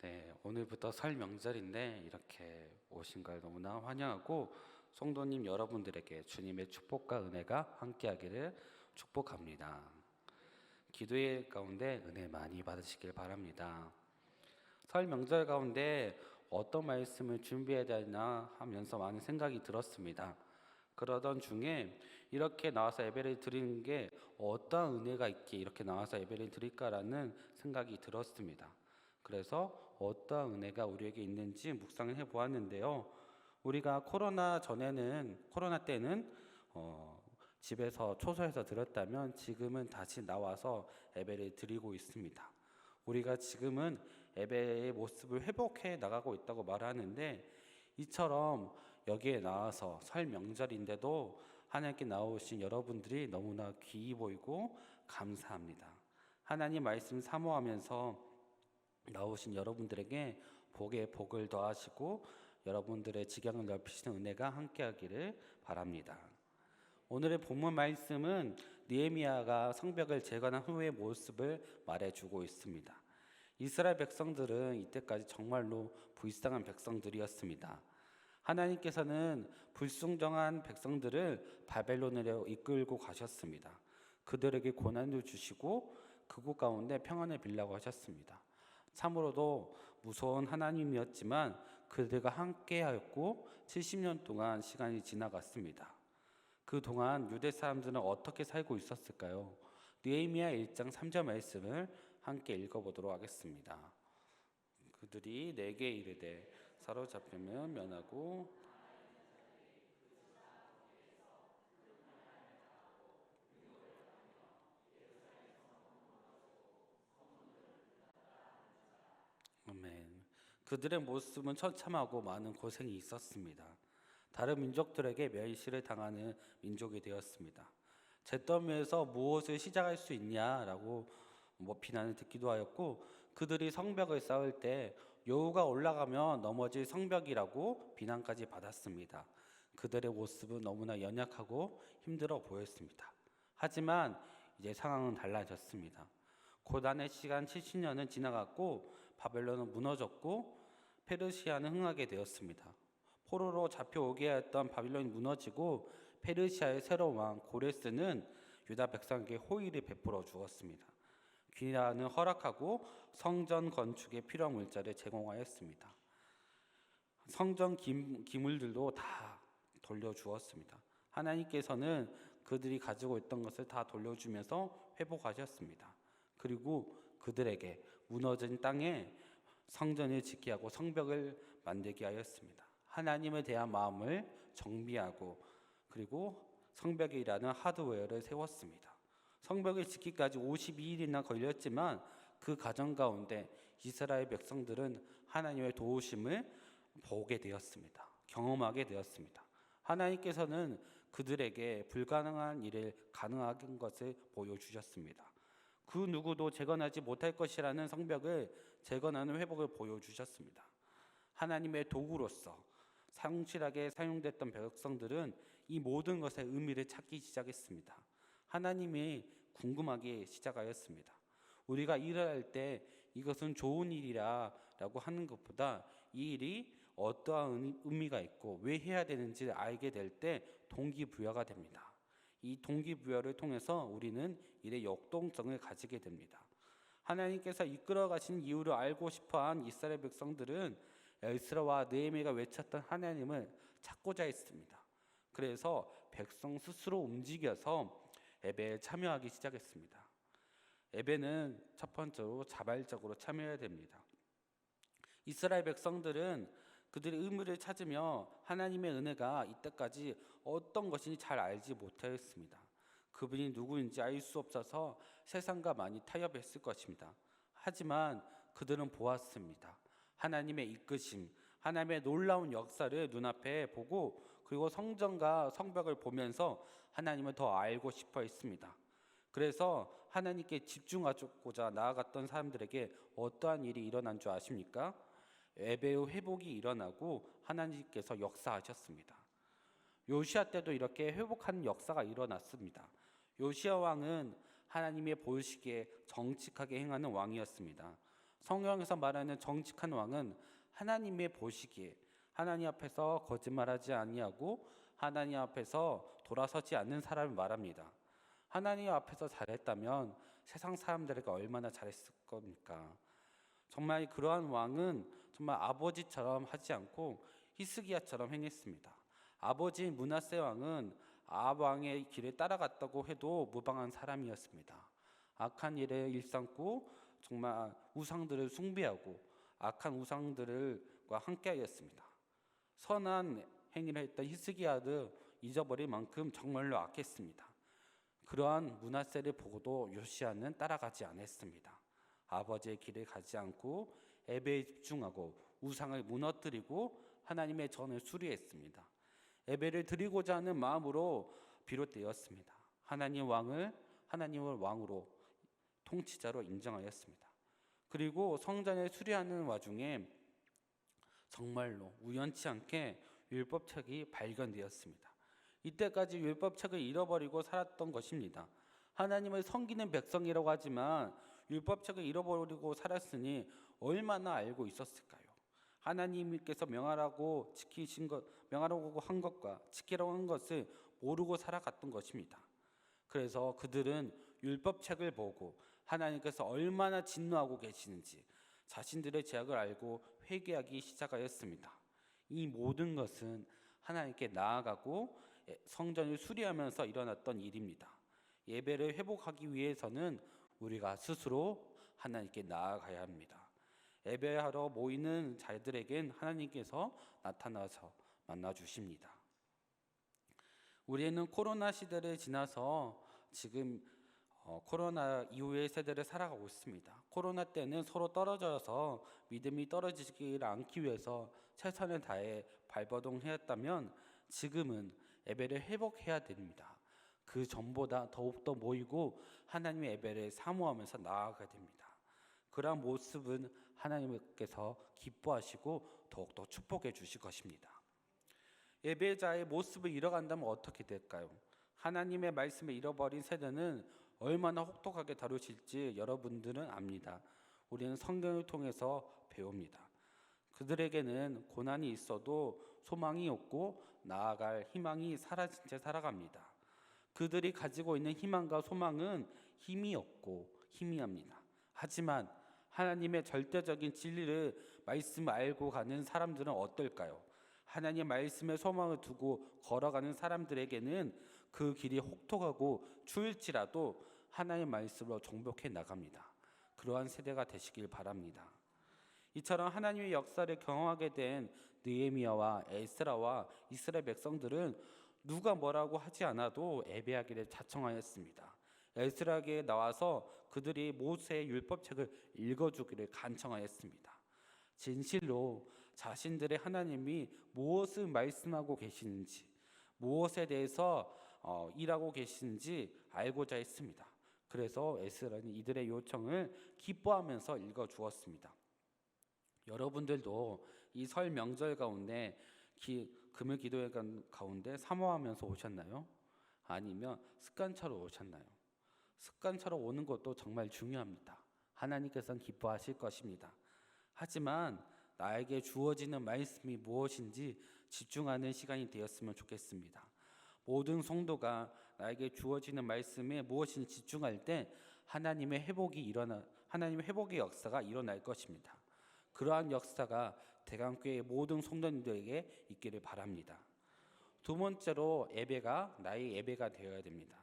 네, 오늘부터 설 명절인데 이렇게 오신 걸 너무나 환영하고 성도님 여러분들에게 주님의 축복과 은혜가 함께하기를 축복합니다. 기도의 가운데 은혜 많이 받으시길 바랍니다. 설 명절 가운데 어떤 말씀을 준비해야 되나 하면서 많은 생각이 들었습니다. 그러던 중에 이렇게 나와서 예배를 드리는 게 어떠한 은혜가 있기에 이렇게 나와서 예배를 드릴까라는 생각이 들었습니다. 그래서 어떠한 은혜가 우리에게 있는지 묵상을 해보았는데요. 우리가 코로나 때는 집에서 초소해서 드렸다면 지금은 다시 나와서 예배를 드리고 있습니다. 우리가 지금은 예배의 모습을 회복해 나가고 있다고 말하는데 이처럼 여기에 나와서 설 명절인데도 하나님께 나오신 여러분들이 너무나 귀히 보이고 감사합니다. 하나님 말씀 사모하면서 나오신 여러분들에게 복에 복을 더하시고 여러분들의 지경을 넓히시는 은혜가 함께하기를 바랍니다. 오늘의 본문 말씀은 느헤미야가 성벽을 재건한 후의 모습을 말해주고 있습니다. 이스라엘 백성들은 이때까지 정말로 불쌍한 백성들이었습니다. 하나님께서는 불순종한 백성들을 바벨론으로 이끌고 가셨습니다. 그들에게 고난을 주시고 그곳 가운데 평안을 빌라고 하셨습니다. 참으로도 무서운 하나님이었지만 그들과 함께하였고 70년 동안 시간이 지나갔습니다. 그동안 유대 사람들은 어떻게 살고 있었을까요? 느헤미야 1장 3절 말씀을 함께 읽어보도록 하겠습니다. 그들이 내게 이르되 사로잡히면 면하고 아멘. 그들의 모습은 처참하고 많은 고생이 있었습니다. 다른 민족들에게 멸시를 당하는 민족이 되었습니다. 잿더미에서 무엇을 시작할 수 있냐라고 비난을 듣기도 하였고 그들이 성벽을 쌓을 때 여우가 올라가면 넘어질 성벽이라고 비난까지 받았습니다. 그들의 모습은 너무나 연약하고 힘들어 보였습니다. 하지만 이제 상황은 달라졌습니다. 고난의 시간 70년은 지나갔고 바벨론은 무너졌고 페르시아는 흥하게 되었습니다. 포로로 잡혀오게 했던 바빌론이 무너지고 페르시아의 새로운 왕 고레스는 유다 백성에게 호의를 베풀어 주었습니다. 귀환을 허락하고 성전 건축에 필요한 물자를 제공하였습니다. 성전 기물들도 다 돌려주었습니다. 하나님께서는 그들이 가지고 있던 것을 다 돌려주면서 회복하셨습니다. 그리고 그들에게 무너진 땅에 성전을 짓게 하고 성벽을 만들게 하였습니다. 하나님에 대한 마음을 정비하고 그리고 성벽에 일하는 하드웨어를 세웠습니다. 성벽을 짓기까지 52일이나 걸렸지만 그 과정 가운데 이스라엘 백성들은 하나님의 도우심을 보게 되었습니다. 경험하게 되었습니다. 하나님께서는 그들에게 불가능한 일을 가능하게 한 것을 보여주셨습니다. 그 누구도 재건하지 못할 것이라는 성벽을 재건하는 회복을 보여주셨습니다. 하나님의 도구로서 성실하게 사용됐던 백성들은 이 모든 것의 의미를 찾기 시작했습니다. 하나님이 궁금하기 시작하였습니다. 우리가 일을 할 때 이것은 좋은 일이라고 하는 것보다 이 일이 어떠한 의미가 있고 왜 해야 되는지를 알게 될 때 동기부여가 됩니다. 이 동기부여를 통해서 우리는 일의 역동성을 가지게 됩니다. 하나님께서 이끌어 가신 이유를 알고 싶어한 이스라엘 백성들은 에스라와 느헤미야가 외쳤던 하나님을 찾고자 했습니다. 그래서 백성 스스로 움직여서 예배에 참여하기 시작했습니다. 예배는 첫 번째로 자발적으로 참여해야 됩니다. 이스라엘 백성들은 그들의 의무를 찾으며 하나님의 은혜가 이때까지 어떤 것인지 잘 알지 못하였습니다. 그분이 누구인지 알 수 없어서 세상과 많이 타협했을 것입니다. 하지만 그들은 보았습니다. 하나님의 이끄심, 하나님의 놀라운 역사를 눈앞에 보고 그리고 성전과 성벽을 보면서 하나님을 더 알고 싶어 했습니다. 그래서 하나님께 집중하고자 나아갔던 사람들에게 어떠한 일이 일어난 줄 아십니까? 예배의 회복이 일어나고 하나님께서 역사하셨습니다. 요시야 때도 이렇게 회복하는 역사가 일어났습니다. 요시야 왕은 하나님의 보시기에 정직하게 행하는 왕이었습니다. 성경에서 말하는 정직한 왕은 하나님의 보시기에 하나님 앞에서 거짓말하지 아니하고 하나님 앞에서 돌아서지 않는 사람을 말합니다. 하나님 앞에서 잘했다면 세상 사람들에게 얼마나 잘했을 겁니까? 정말 그러한 왕은 정말 아버지처럼 하지 않고 히스기야처럼 행했습니다. 아버지 므낫세 왕은 아합 왕의 길을 따라갔다고 해도 무방한 사람이었습니다. 악한 일에 일삼고 정말 우상들을 숭배하고 악한 우상들과 함께하였습니다. 선한 행위를 했던 히스기야도 잊어버릴 만큼 정말로 악했습니다. 그러한 므낫세를 보고도 요시야는 따라가지 않았습니다. 아버지의 길을 가지 않고 예배에 집중하고 우상을 무너뜨리고 하나님의 전을 수리했습니다. 예배를 드리고자 하는 마음으로 비롯되었습니다. 하나님을 왕으로 통치자로 인정하였습니다. 그리고 성전을 수리하는 와중에 정말로 우연치 않게 율법책이 발견되었습니다. 이때까지 율법책을 잃어버리고 살았던 것입니다. 하나님을 섬기는 백성이라고 하지만 율법책을 잃어버리고 살았으니 얼마나 알고 있었을까요? 하나님께서 명하라고 한 것과 지키라고 한 것을 모르고 살아갔던 것입니다. 그래서 그들은 율법책을 보고 하나님께서 얼마나 진노하고 계시는지 자신들의 죄악을 알고 회개하기 시작하였습니다. 이 모든 것은 하나님께 나아가고 성전을 수리하면서 일어났던 일입니다. 예배를 회복하기 위해서는 우리가 스스로 하나님께 나아가야 합니다. 예배하러 모이는 자들에겐 하나님께서 나타나서 만나주십니다. 우리는 코로나 시대를 지나서 지금 코로나 이후의 세대를 살아가고 있습니다. 코로나 때는 서로 떨어져서 믿음이 떨어지지 않기 위해서 최선을 다해 발버둥했다면 지금은 예배를 회복해야 됩니다. 그 전보다 더욱더 모이고 하나님의 예배를 사모하면서 나아가야 됩니다. 그러한 모습은 하나님께서 기뻐하시고 더욱더 축복해 주실 것입니다. 예배자의 모습을 잃어간다면 어떻게 될까요? 하나님의 말씀을 잃어버린 세대는 얼마나 혹독하게 다루실지 여러분들은 압니다. 우리는 성경을 통해서 배웁니다. 그들에게는 고난이 있어도 소망이 없고 나아갈 희망이 사라진 채 살아갑니다. 그들이 가지고 있는 희망과 소망은 힘이 없고 희미합니다. 하지만 하나님의 절대적인 진리를 말씀을 알고 가는 사람들은 어떨까요? 하나님의 말씀에 소망을 두고 걸어가는 사람들에게는 그 길이 혹독하고 추울지라도 하나님의 말씀으로 정복해 나갑니다. 그러한 세대가 되시길 바랍니다. 이처럼 하나님의 역사를 경험하게 된 느헤미야와 에스라와 이스라엘 백성들은 누가 뭐라고 하지 않아도 예배하기를 자청하였습니다. 에스라에게 나와서 그들이 모세의 율법책을 읽어주기를 간청하였습니다. 진실로 자신들의 하나님이 무엇을 말씀하고 계시는지, 무엇에 대해서 일하고 계시는지 알고자 했습니다. 그래서 에스라는 이들의 요청을 기뻐하면서 읽어주었습니다. 여러분들도 이 설 명절 가운데 금요 기도회 가운데 사모하면서 오셨나요? 아니면 습관처럼 오셨나요? 습관처럼 오는 것도 정말 중요합니다. 하나님께서는 기뻐하실 것입니다. 하지만 나에게 주어지는 말씀이 무엇인지 집중하는 시간이 되었으면 좋겠습니다. 모든 성도가 나에게 주어지는 말씀에 무엇인지 집중할 때 하나님의 회복의 역사가 일어날 것입니다. 그러한 역사가 대강교회의 모든 성도님들에게 있기를 바랍니다. 두 번째로 예배가 나의 예배가 되어야 됩니다.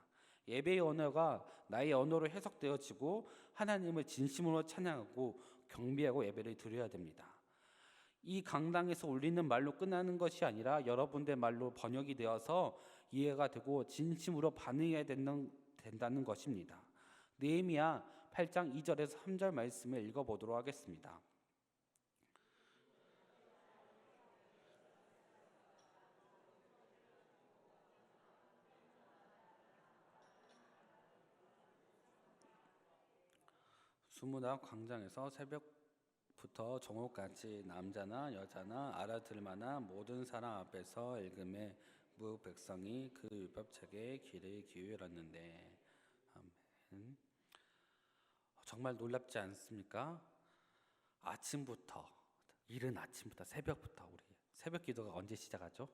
예배의 언어가 나의 언어로 해석되어지고 하나님을 진심으로 찬양하고 경배하고 예배를 드려야 됩니다. 이 강당에서 울리는 말로 끝나는 것이 아니라 여러분들 말로 번역이 되어서 이해가 되고 진심으로 반응해야 된다는 것입니다. 느헤미야 8장 2절에서 3절 말씀을 읽어보도록 하겠습니다. 수문학 광장에서 새벽부터 정오까지 남자나 여자나 알아들 만한 모든 사람 앞에서 읽음에 무 백성이 그 율법책에 귀를 기울였는데 아멘. 정말 놀랍지 않습니까? 아침부터, 이른 아침부터, 새벽부터, 우리 새벽 기도가 언제 시작하죠?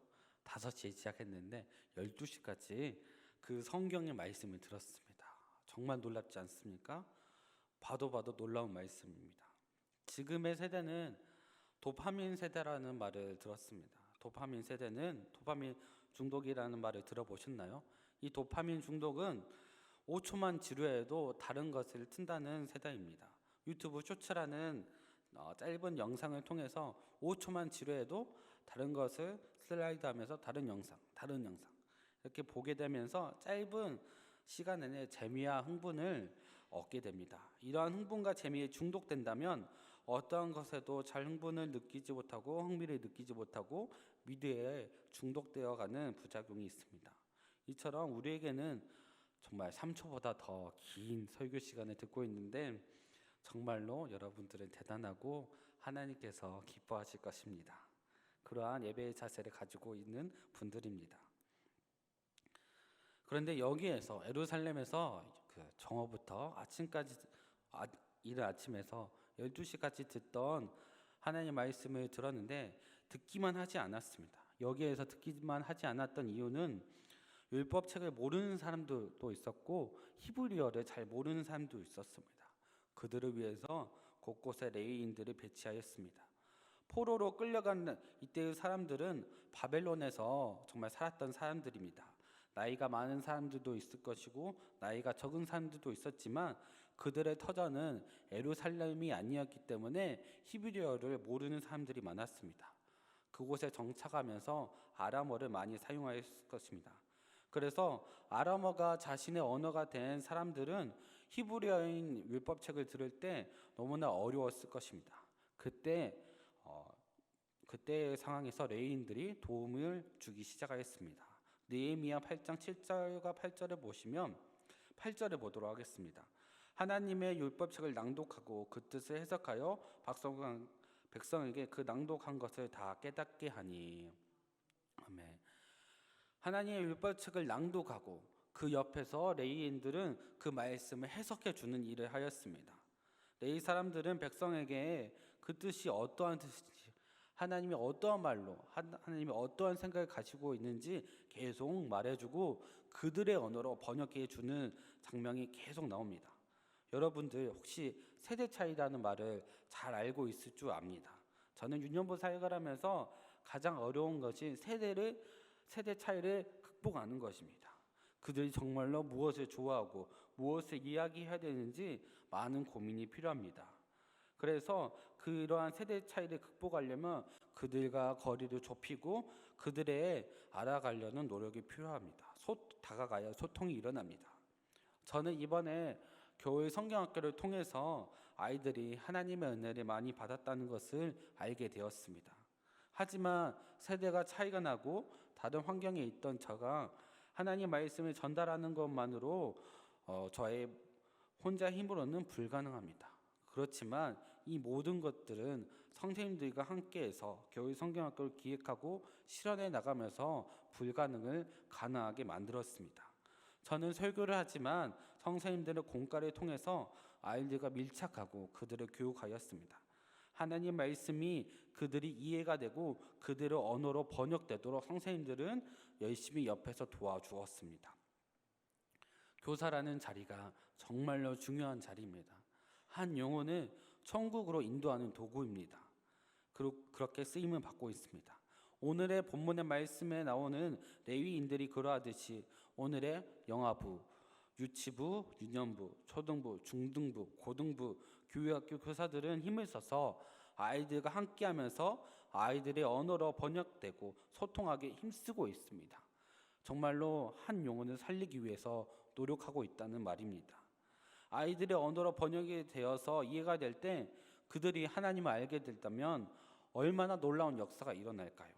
5시에 시작했는데 12시까지 그 성경의 말씀을 들었습니다. 정말 놀랍지 않습니까? 봐도 놀라운 말씀입니다. 지금의 세대는 도파민 세대라는 말을 들었습니다. 도파민 세대는 도파민 중독이라는 말을 들어보셨나요? 이 도파민 중독은 5초만 지루해도 다른 것을 튼다는 세대입니다. 유튜브 쇼츠라는 짧은 영상을 통해서 5초만 지루해도 다른 것을 슬라이드하면서 다른 영상 이렇게 보게 되면서 짧은 시간 내내 재미와 흥분을 얻게 됩니다. 이러한 흥분과 재미에 중독된다면 어떠한 것에도 잘 흥분을 느끼지 못하고 흥미를 느끼지 못하고 미디어에 중독되어가는 부작용이 있습니다. 이처럼 우리에게는 정말 3초보다 더 긴 설교 시간을 듣고 있는데 정말로 여러분들은 대단하고 하나님께서 기뻐하실 것입니다. 그러한 예배의 자세를 가지고 있는 분들입니다. 그런데 여기에서 예루살렘에서 그 정오부터 아침까지 이른 아침에서 12시까지 듣던 하나님의 말씀을 들었는데 듣기만 하지 않았습니다. 여기에서 듣기만 하지 않았던 이유는 율법책을 모르는 사람들도 있었고 히브리어를 잘 모르는 사람도 있었습니다. 그들을 위해서 곳곳에 레위인들을 배치하였습니다. 포로로 끌려간 이때의 사람들은 바벨론에서 정말 살았던 사람들입니다. 나이가 많은 사람들도 있을 것이고 나이가 적은 사람들도 있었지만 그들의 터전은 예루살렘이 아니었기 때문에 히브리어를 모르는 사람들이 많았습니다. 그곳에 정착하면서 아람어를 많이 사용하였을 것입니다. 그래서 아람어가 자신의 언어가 된 사람들은 히브리어인 율법책을 들을 때 너무나 어려웠을 것입니다. 그때의 상황에서 레위인들이 도움을 주기 시작하였습니다. 느헤미야 8장 7절과 8절을 보시면 8절을 보도록 하겠습니다. 하나님의 율법책을 낭독하고 그 뜻을 해석하여 백성에게 그 낭독한 것을 다 깨닫게 하니. 아멘. 하나님의 율법책을 낭독하고 그 옆에서 레위인들은 그 말씀을 해석해 주는 일을 하였습니다. 레위 사람들은 백성에게 그 뜻이 어떠한 뜻인지, 하나님이 어떠한 말로, 하나님이 어떠한 생각을 가지고 있는지 계속 말해주고 그들의 언어로 번역해 주는 장면이 계속 나옵니다. 여러분들 혹시 세대 차이라는 말을 잘 알고 있을 줄 압니다. 저는 유년부 사역을 하면서 가장 어려운 것이 세대 차이를 극복하는 것입니다. 그들이 정말로 무엇을 좋아하고 무엇을 이야기해야 되는지 많은 고민이 필요합니다. 그래서 그러한 세대 차이를 극복하려면 그들과 거리를 좁히고 그들의 알아가려는 노력이 필요합니다. 다가가야 소통이 일어납니다. 저는 이번에 교회 성경학교를 통해서 아이들이 하나님의 은혜를 많이 받았다는 것을 알게 되었습니다. 하지만 세대가 차이가 나고 다른 환경에 있던 저가 하나님 말씀을 전달하는 것만으로 저의 혼자 힘으로는 불가능합니다. 그렇지만 이 모든 것들은 선생님들과 함께해서 교회 성경학교를 기획하고 실현해 나가면서 불가능을 가능하게 만들었습니다. 저는 설교를 하지만 선생님들의 공과를 통해서 아이들과 밀착하고 그들을 교육하였습니다. 하나님 말씀이 그들이 이해가 되고 그들의 언어로 번역되도록 선생님들은 열심히 옆에서 도와주었습니다. 교사라는 자리가 정말로 중요한 자리입니다. 한 영혼을 천국으로 인도하는 도구입니다. 그렇게 쓰임을 받고 있습니다. 오늘의 본문의 말씀에 나오는 레위인들이 그러하듯이 오늘의 영아부, 유치부, 유년부, 초등부, 중등부, 고등부, 교육학교 교사들은 힘을 써서 아이들과 함께하면서 아이들의 언어로 번역되고 소통하게 힘쓰고 있습니다. 정말로 한 영혼을 살리기 위해서 노력하고 있다는 말입니다. 아이들의 언어로 번역이 되어서 이해가 될 때 그들이 하나님을 알게 된다면 얼마나 놀라운 역사가 일어날까요?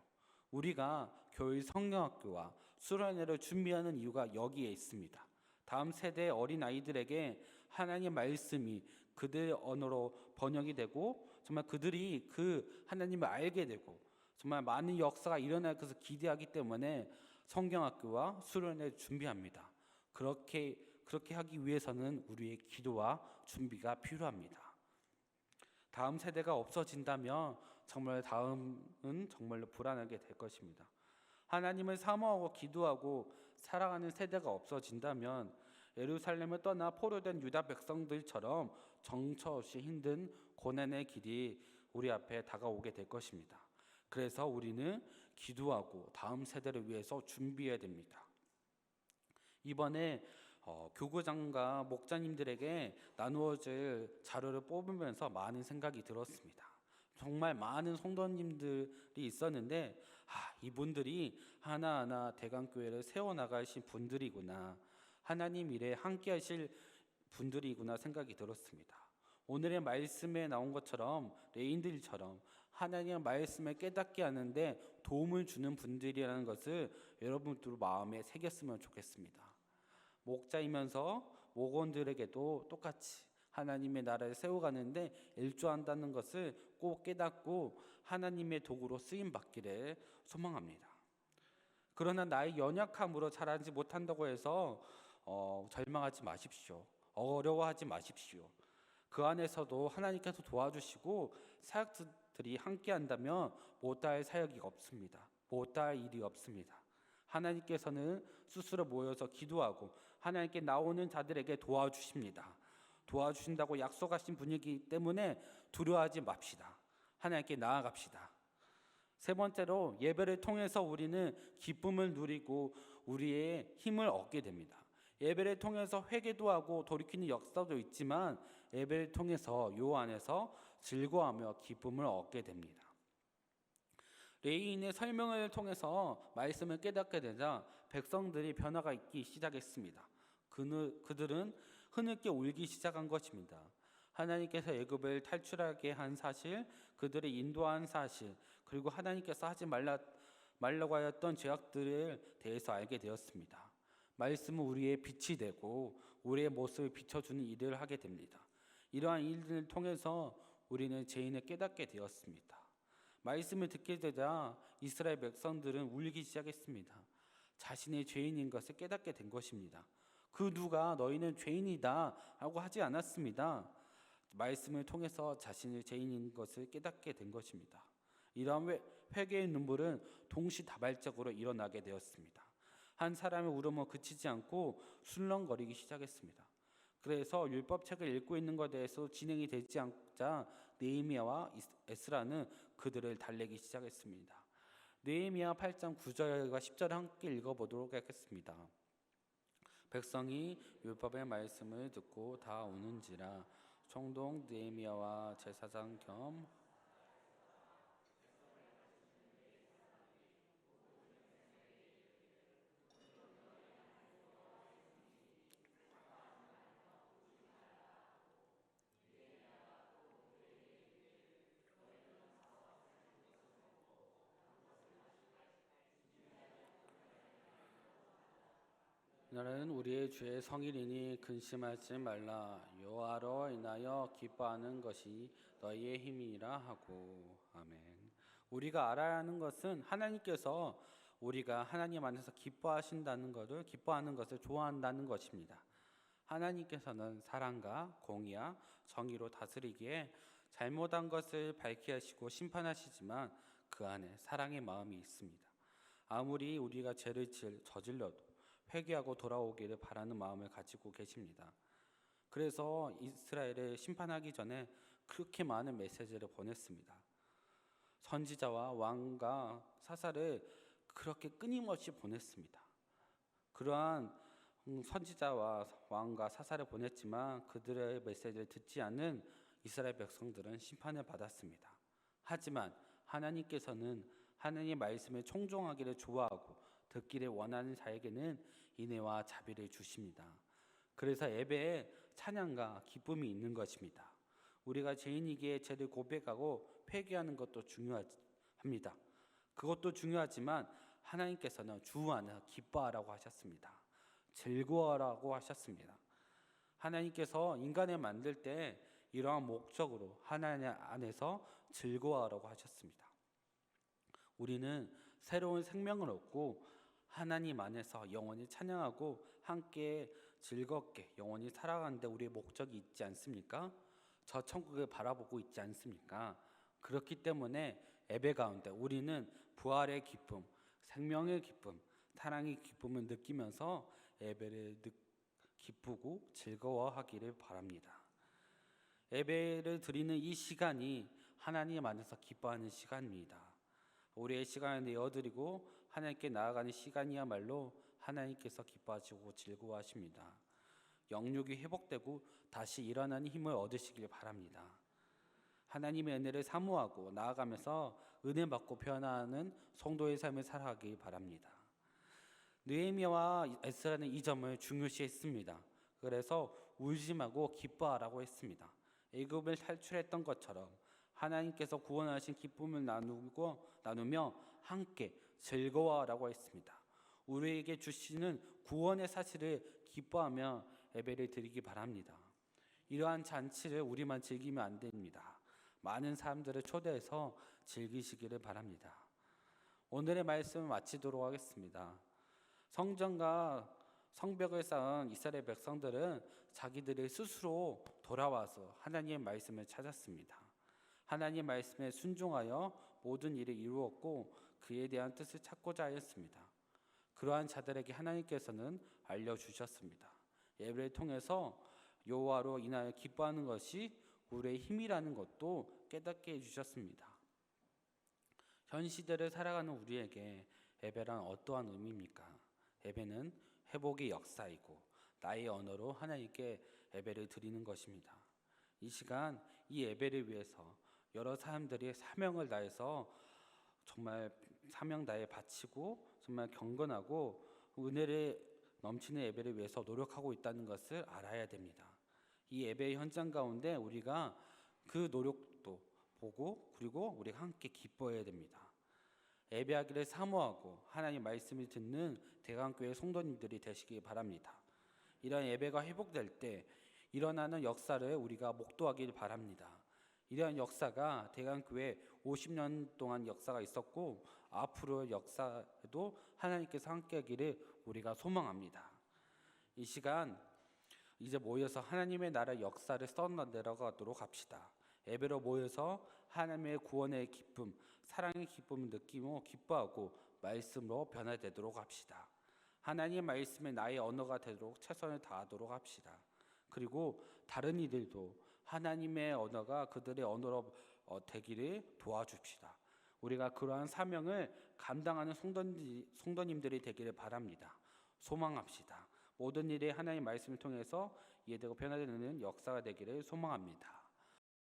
우리가 교회 성경학교와 수련회를 준비하는 이유가 여기에 있습니다. 다음 세대의 어린 아이들에게 하나님의 말씀이 그들의 언어로 번역이 되고 정말 그들이 그 하나님을 알게 되고 정말 많은 역사가 일어날 것을 기대하기 때문에 성경학교와 수련회를 준비합니다. 그렇게 하기 위해서는 우리의 기도와 준비가 필요합니다. 다음 세대가 없어진다면 정말 다음은 정말로 불안하게 될 것입니다. 하나님을 사모하고 기도하고 살아가는 세대가 없어진다면 예루살렘을 떠나 포로된 유다 백성들처럼 정처 없이 힘든 고난의 길이 우리 앞에 다가오게 될 것입니다. 그래서 우리는 기도하고 다음 세대를 위해서 준비해야 됩니다. 이번에 교구장과 목자님들에게 나누어질 자료를 뽑으면서 많은 생각이 들었습니다. 정말 많은 성도님들이 있었는데 이분들이 하나하나 대강교회를 세워나가신 분들이구나, 하나님 일에 함께 하실 분들이구나 생각이 들었습니다. 오늘의 말씀에 나온 것처럼 레인들처럼 하나님의 말씀을 깨닫게 하는데 도움을 주는 분들이라는 것을 여러분들 마음에 새겼으면 좋겠습니다. 목자이면서 목원들에게도 똑같이 하나님의 나라를 세워가는데 일조한다는 것을 꼭 깨닫고 하나님의 도구로 쓰임 받기를 소망합니다. 그러나 나의 연약함으로 잘하지 못한다고 해서 절망하지 마십시오. 어려워하지 마십시오. 그 안에서도 하나님께서 도와주시고 사역들이 함께 한다면 못할 사역이 없습니다. 못할 일이 없습니다. 하나님께서는 스스로 모여서 기도하고 하나님께 나오는 자들에게 도와주십니다. 도와주신다고 약속하신 분이기 때문에 두려워하지 맙시다. 하나님께 나아갑시다. 세 번째로, 예배를 통해서 우리는 기쁨을 누리고 우리의 힘을 얻게 됩니다. 예배를 통해서 회개도 하고 돌이키는 역사도 있지만 예배를 통해서 요 안에서 즐거워하며 기쁨을 얻게 됩니다. 레위인의 설명을 통해서 말씀을 깨닫게 되자 백성들이 변화가 있기 시작했습니다. 그들은 흐느껴 울기 시작한 것입니다. 하나님께서 애굽을 탈출하게 한 사실, 그들을 인도한 사실, 그리고 하나님께서 하지 말라고 하였던 죄악들에 대해서 알게 되었습니다. 말씀은 우리의 빛이 되고 우리의 모습을 비춰주는 일을 하게 됩니다. 이러한 일들을 통해서 우리는 죄인을 깨닫게 되었습니다. 말씀을 듣게 되자 이스라엘 백성들은 울기 시작했습니다. 자신의 죄인인 것을 깨닫게 된 것입니다. 그 누가 너희는 죄인이다 라고 하지 않았습니다. 말씀을 통해서 자신의 죄인인 것을 깨닫게 된 것입니다. 이러한 회개의 눈물은 동시다발적으로 일어나게 되었습니다. 한 사람의 울음은 그치지 않고 술렁거리기 시작했습니다. 그래서 율법책을 읽고 있는 것에 대해서 진행이 되지 않자 느헤미야와 에스라는 그들을 달래기 시작했습니다. 느헤미야 8장 9절과 10절을 함께 읽어보도록 하겠습니다. 백성이 율법의 말씀을 듣고 다 우는지라. 총독 느헤미야와 제사장 겸 너는 우리의 주의 성일이니 근심하지 말라. 여호와로 인하여 기뻐하는 것이 너희의 힘이라 하고. 아멘. 우리가 알아야 하는 것은 하나님께서 우리가 하나님 안에서 기뻐하는 것을 좋아한다는 것입니다. 하나님께서는 사랑과 공의와 정의로 다스리기에 잘못한 것을 밝히시고 심판하시지만 그 안에 사랑의 마음이 있습니다. 아무리 우리가 죄를 저질러도 회개하고 돌아오기를 바라는 마음을 가지고 계십니다. 그래서 이스라엘을 심판하기 전에 그렇게 많은 메시지를 보냈습니다. 선지자와 왕과 사사를 그렇게 끊임없이 보냈습니다. 그러한 선지자와 왕과 사사를 보냈지만 그들의 메시지를 듣지 않는 이스라엘 백성들은 심판을 받았습니다. 하지만 하나님께서는 하나님의 말씀을 청종하기를 좋아하고 듣기를 원하는 자에게는 인애와 자비를 주십니다. 그래서 예배에 찬양과 기쁨이 있는 것입니다. 우리가 죄인이기에 죄를 고백하고 회개하는 것도 중요합니다. 그것도 중요하지만 하나님께서는 주 안에 기뻐하라고 하셨습니다. 즐거워하라고 하셨습니다. 하나님께서 인간을 만들 때 이러한 목적으로 하나님 안에서 즐거워하라고 하셨습니다. 우리는 새로운 생명을 얻고 하나님 안에서 영원히 찬양하고 함께 즐겁게 영원히 살아가는데 우리의 목적이 있지 않습니까? 저 천국을 바라보고 있지 않습니까? 그렇기 때문에 예배 가운데 우리는 부활의 기쁨, 생명의 기쁨, 사랑의 기쁨을 느끼면서 예배를 기쁘고 즐거워하기를 바랍니다. 예배를 드리는 이 시간이 하나님 안에서 기뻐하는 시간입니다. 우리의 시간을 내어드리고 하나님께 나아가는 시간이야말로 하나님께서 기뻐하시고 즐거워하십니다. 영육이 회복되고 다시 일어나는 힘을 얻으시길 바랍니다. 하나님의 은혜를 사모하고 나아가면서 은혜 받고 변화하는 성도의 삶을 살아가길 바랍니다. 느헤미야와 에스라는 이 점을 중요시했습니다. 그래서 울지 말고 기뻐하라고 했습니다. 애굽을 탈출했던 것처럼 하나님께서 구원하신 기쁨을 나누며 함께 즐거워하라고 했습니다. 우리에게 주시는 구원의 사실을 기뻐하며 예배를 드리기 바랍니다. 이러한 잔치를 우리만 즐기면 안 됩니다. 많은 사람들을 초대해서 즐기시기를 바랍니다. 오늘의 말씀을 마치도록 하겠습니다. 성전과 성벽을 쌓은 이스라엘 백성들은 자기들이 스스로 돌아와서 하나님의 말씀을 찾았습니다. 하나님의 말씀에 순종하여 모든 일을 이루었고 그에 대한 뜻을 찾고자 하였습니다. 그러한 자들에게 하나님께서는 알려주셨습니다. 예배를 통해서 여호와로 인하여 기뻐하는 것이 우리의 힘이라는 것도 깨닫게 해주셨습니다. 현 시대를 살아가는 우리에게 예배란 어떠한 의미입니까? 예배는 회복의 역사이고 나의 언어로 하나님께 예배를 드리는 것입니다. 이 시간 이 예배를 위해서 여러 사람들이 사명을 다해서 정말 사명 다해 바치고 정말 경건하고 은혜를 넘치는 예배를 위해서 노력하고 있다는 것을 알아야 됩니다. 이 예배의 현장 가운데 우리가 그 노력도 보고 그리고 우리가 함께 기뻐해야 됩니다. 예배하기를 사모하고 하나님 말씀을 듣는 대강교회 성도님들이 되시기 바랍니다. 이러한 예배가 회복될 때 일어나는 역사를 우리가 목도하길 바랍니다. 이러한 역사가 대강교회 50년 동안 역사가 있었고 앞으로의 역사에도 하나님께서 함께하기를 우리가 소망합니다. 이 시간 이제 모여서 하나님의 나라 역사를 써내려가도록 합시다. 예배로 모여서 하나님의 구원의 기쁨, 사랑의 기쁨을 느끼고 기뻐하고 말씀으로 변화되도록 합시다. 하나님의 말씀에 나의 언어가 되도록 최선을 다하도록 합시다. 그리고 다른 이들도 하나님의 언어가 그들의 언어로 되기를 도와줍시다. 우리가 그러한 사명을 감당하는 성도님들이 되기를 바랍니다. 소망합시다. 모든 일에 하나님의 말씀을 통해서 이해되고 변화되는 역사가 되기를 소망합니다.